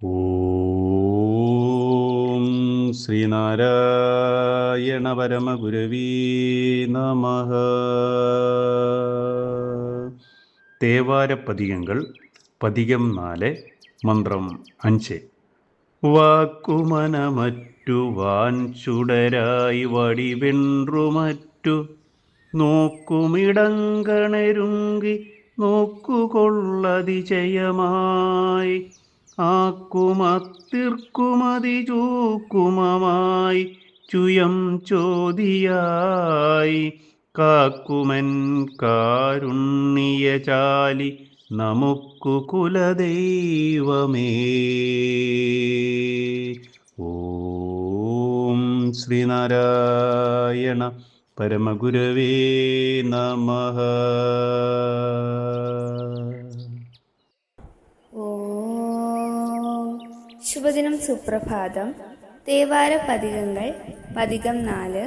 ഓം ശ്രീനാരായണ പരമഗുരവേ നമഃ. തേവാരപ്പതികങ്ങൾ പതികം 4 മന്ത്രം 5. വാക്കുമനമറ്റു വാൻചുടരായി വടിവെൻറുമറ്റു നോക്കുമിടങ്കണരുങ്കി നോക്കുകൊള്ളതിജയമായി ആക്കുമത്തിർക്കുമതി ചൂക്കുമമായി ചുയം ചോദിയായി കാക്കുമൻ കാരുണ്യചാലി നമുക്കു കുലദൈവമേ. ഓം ശ്രീനാരായണ പരമഗുരവേ നമഃ. ശുഭദിനം, സുപ്രഭാതം. തേവാര പതികങ്ങൾ പതികം 4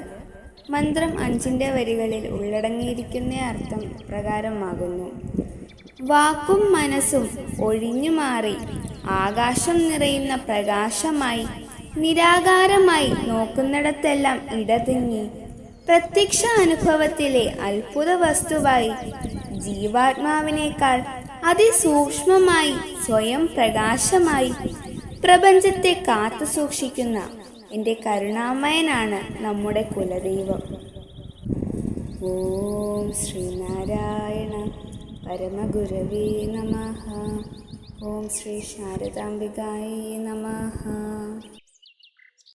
മന്ത്രം 5 വരികളിൽ ഉള്ളടങ്ങിയിരിക്കുന്ന അർത്ഥം പ്രകാരമാകുന്നു. വാക്കും മനസ്സും ഒഴിഞ്ഞു മാറി ആകാശം നിറയുന്ന പ്രകാശമായി നിരാകാരമായി നോക്കുന്നിടത്തെല്ലാം ഇടതിങ്ങി പ്രത്യക്ഷ അനുഭവത്തിലെ അത്ഭുത വസ്തുവായി ജീവാത്മാവിനേക്കാൾ അതിസൂക്ഷ്മമായി സ്വയം പ്രകാശമായി പ്രപഞ്ചത്തെ കാത്തു സൂക്ഷിക്കുന്ന എൻ്റെ കരുണാമയനാണ് നമ്മുടെ കുലദൈവം. ഓം ശ്രീനാരായണ പരമഗുരവേ നമഃ. ഓം ശ്രീ ശാരദാംബികായേ നമഃ.